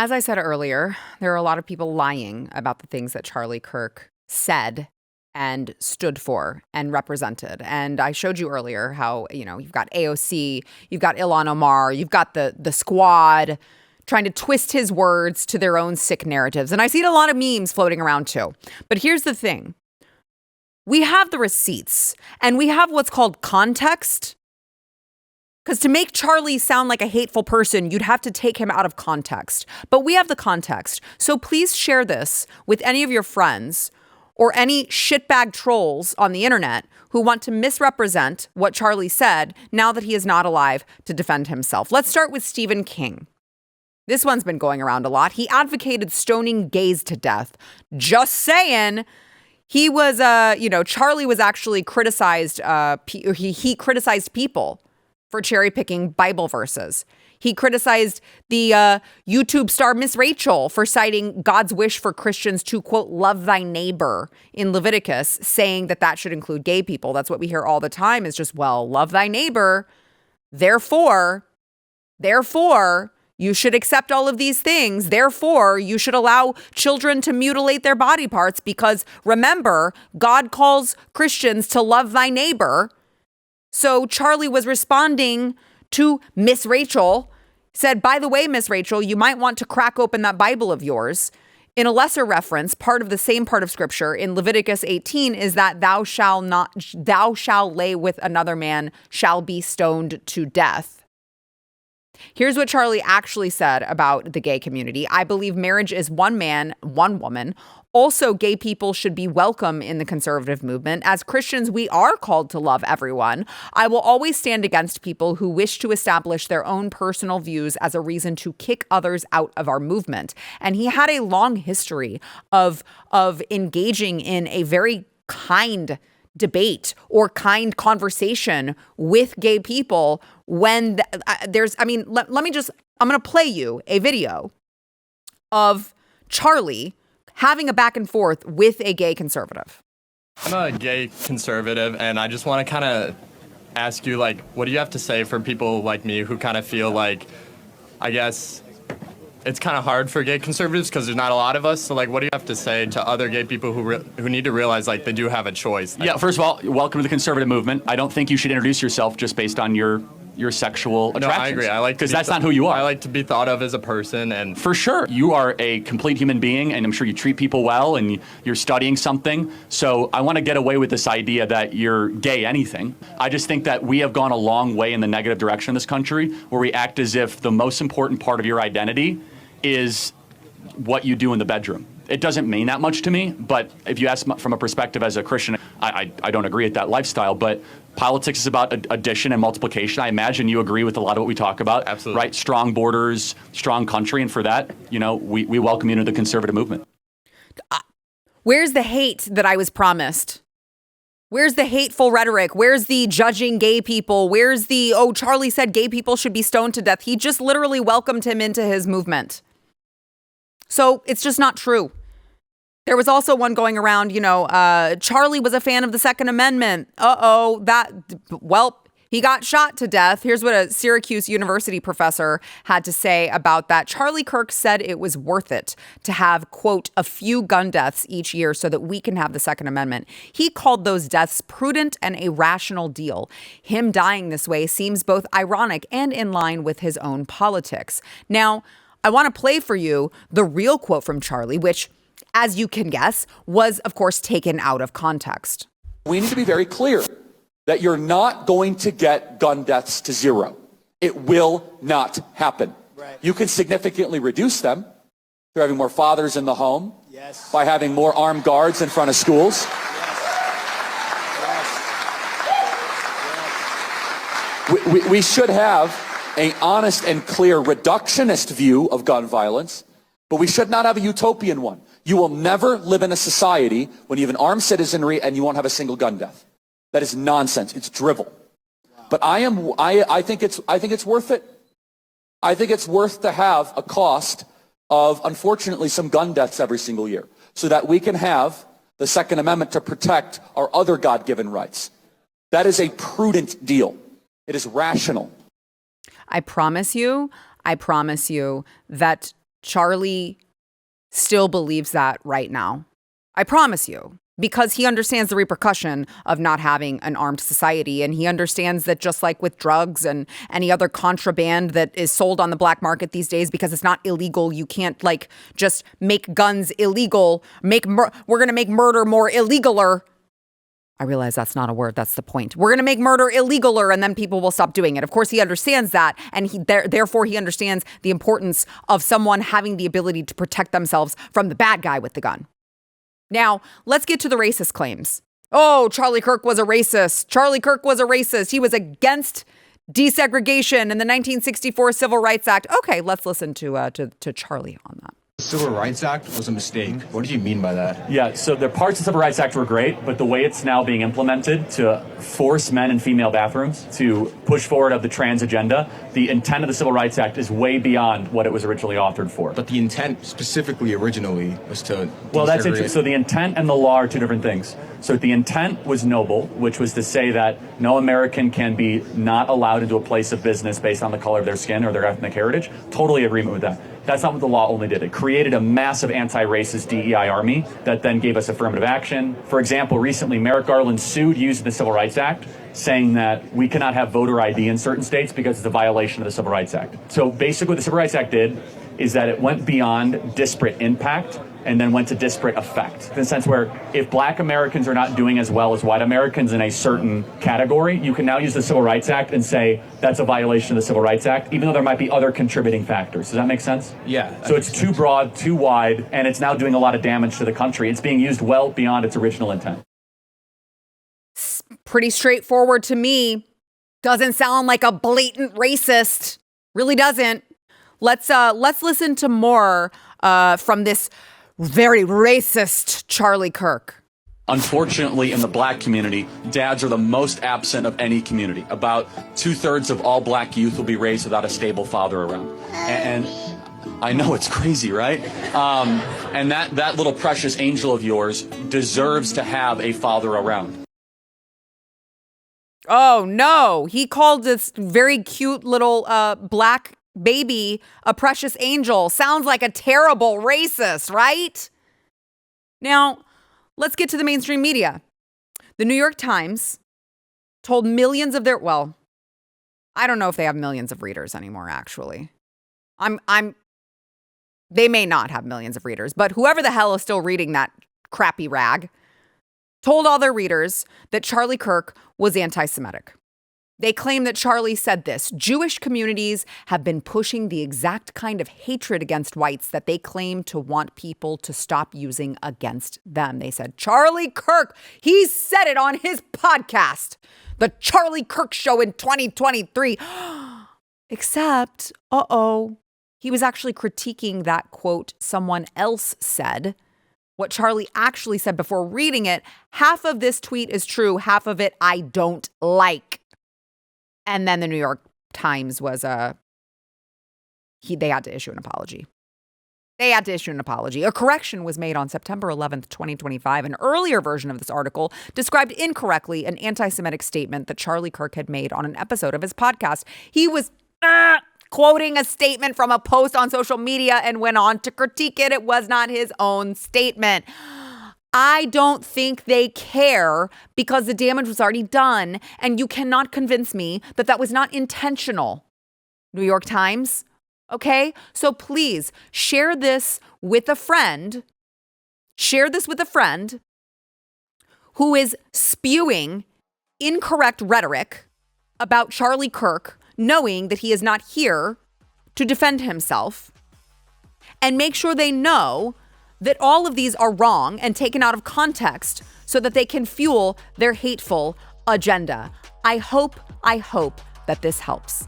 As I said earlier, there are a lot of people lying about the things that Charlie Kirk said and stood for and represented. And I showed you earlier how, you've got AOC, you've got Ilhan Omar, you've got the squad trying to twist his words to their own sick narratives. And I see a lot of memes floating around too. But here's the thing. We have the receipts and we have what's called context. Because to make Charlie sound like a hateful person, you'd have to take him out of context. But we have the context. So please share this with any of your friends or any shitbag trolls on the internet who want to misrepresent what Charlie said now that he is not alive to defend himself. Let's start with Stephen King. This one's been going around a lot. He advocated stoning gays to death. Just saying. He was, Charlie was actually criticized. He criticized people for cherry picking Bible verses. He criticized the YouTube star Miss Rachel for citing God's wish for Christians to, quote, love thy neighbor in Leviticus, saying that should include gay people. That's what we hear all the time is just, well, love thy neighbor. Therefore, you should accept all of these things. Therefore, you should allow children to mutilate their body parts because remember, God calls Christians to love thy neighbor. So Charlie was responding to Miss Rachel, said, by the way, Miss Rachel, you might want to crack open that Bible of yours. In a lesser reference, part of the same part of scripture in Leviticus 18 is that thou shalt lay with another man shall be stoned to death. Here's what Charlie actually said about the gay community. I believe marriage is one man, one woman. Also, gay people should be welcome in the conservative movement. As Christians, we are called to love everyone. I will always stand against people who wish to establish their own personal views as a reason to kick others out of our movement. And he had a long history of engaging in a very kind debate or kind conversation with gay people when I'm going to play you a video of Charlie having a back and forth with a gay conservative. I'm a gay conservative, and I just want to kind of ask you, what do you have to say for people like me who kind of feel like, I guess, it's kind of hard for gay conservatives because there's not a lot of us. So, what do you have to say to other gay people who need to realize, they do have a choice? Yeah, first of all, welcome to the conservative movement. I don't think you should introduce yourself just based on your sexual attractions. No, I agree. Because that's not who you are. I like to be thought of as a person. And for sure, you are a complete human being, and I'm sure you treat people well, and you're studying something. So I want to get away with this idea that you're gay anything. I just think that we have gone a long way in the negative direction in this country, where we act as if the most important part of your identity is what you do in the bedroom. It doesn't mean that much to me, but if you ask from a perspective as a Christian, I don't agree with that lifestyle, but politics is about addition and multiplication. I imagine you agree with a lot of what we talk about. Absolutely. Right? Strong borders, strong country, and for that, we welcome you into the conservative movement. Where's the hate that I was promised? Where's the hateful rhetoric? Where's the judging gay people? Where's the, Charlie said gay people should be stoned to death? He just literally welcomed him into his movement. So it's just not true. There was also one going around, Charlie was a fan of the Second Amendment. He got shot to death. Here's what a Syracuse University professor had to say about that. Charlie Kirk said it was worth it to have, quote, a few gun deaths each year so that we can have the Second Amendment. He called those deaths prudent and a rational deal. Him dying this way seems both ironic and in line with his own politics. Now, I want to play for you the real quote from Charlie, which, as you can guess, was, of course, taken out of context. We need to be very clear that you're not going to get gun deaths to zero. It will not happen. Right. You can significantly reduce them through having more fathers in the home, yes, by having more armed guards in front of schools. Yes. We should have an honest and clear reductionist view of gun violence, but we should not have a utopian one. You will never live in a society when you have an armed citizenry and you won't have a single gun death. That is nonsense. It's drivel. Wow. But I think it's worth it. I think it's worth to have a cost of, unfortunately, some gun deaths every single year so that we can have the Second Amendment to protect our other God-given rights. That is a prudent deal. It is rational. I promise you that Charlie still believes that right now. I promise you. Because he understands the repercussion of not having an armed society. And he understands that just like with drugs and any other contraband that is sold on the black market these days, because it's not illegal, you can't like just make guns illegal, we're going to make murder more illegaler. I realize that's not a word. That's the point. We're going to make murder illegaler and then people will stop doing it. Of course, he understands that. And therefore, he understands the importance of someone having the ability to protect themselves from the bad guy with the gun. Now, let's get to the racist claims. Oh, Charlie Kirk was a racist. Charlie Kirk was a racist. He was against desegregation in the 1964 Civil Rights Act. Okay, let's listen to Charlie on that. The Civil Rights Act was a mistake. What do you mean by that? Yeah, so the parts of the Civil Rights Act were great, but the way it's now being implemented to force men in female bathrooms to push forward of the trans agenda, the intent of the Civil Rights Act is way beyond what it was originally authored for. But the intent specifically originally was to Well, that's interesting. So the intent and the law are two different things. So the intent was noble, which was to say that no American can be not allowed into a place of business based on the color of their skin or their ethnic heritage. Totally agreement with that. That's not what the law only did. It created a massive anti-racist DEI army that then gave us affirmative action. For example, recently, Merrick Garland sued using the Civil Rights Act, saying that we cannot have voter ID in certain states because it's a violation of the Civil Rights Act. So basically what the Civil Rights Act did is that it went beyond disparate impact and then went to disparate effect. In the sense where if black Americans are not doing as well as white Americans in a certain category, you can now use the Civil Rights Act and say that's a violation of the Civil Rights Act, even though there might be other contributing factors. Does that make sense? Yeah. So it's too broad, too wide, and it's now doing a lot of damage to the country. It's being used well beyond its original intent. Pretty straightforward to me. Doesn't sound like a blatant racist. Really doesn't. Let's listen to more from this very racist Charlie Kirk. Unfortunately, in the black community, dads are the most absent of any community. About 2/3 of all black youth will be raised without a stable father around. And I know it's crazy, right? And that little precious angel of yours deserves to have a father around. Oh, no. He called this very cute little black baby a precious angel. Sounds like a terrible racist, right? Now, let's get to the mainstream media. The New York Times told millions of their, well, I don't know if they have millions of readers anymore, actually. They may not have millions of readers, but whoever the hell is still reading that crappy rag told all their readers that Charlie Kirk was anti-Semitic. They claim that Charlie said this: Jewish communities have been pushing the exact kind of hatred against whites that they claim to want people to stop using against them. They said, Charlie Kirk, he said it on his podcast, The Charlie Kirk Show in 2023. Except, he was actually critiquing that quote someone else said. What Charlie actually said before reading it, half of this tweet is true, half of it I don't like. And then the New York Times was they had to issue an apology. They had to issue an apology. A correction was made on September 11th, 2025. An earlier version of this article described incorrectly an anti-Semitic statement that Charlie Kirk had made on an episode of his podcast. He was quoting a statement from a post on social media and went on to critique it. It was not his own statement. I don't think they care because the damage was already done, and you cannot convince me that that was not intentional. New York Times, okay? So please share this with a friend. Share this with a friend who is spewing incorrect rhetoric about Charlie Kirk, knowing that he is not here to defend himself, and make sure they know that all of these are wrong and taken out of context so that they can fuel their hateful agenda. I hope that this helps.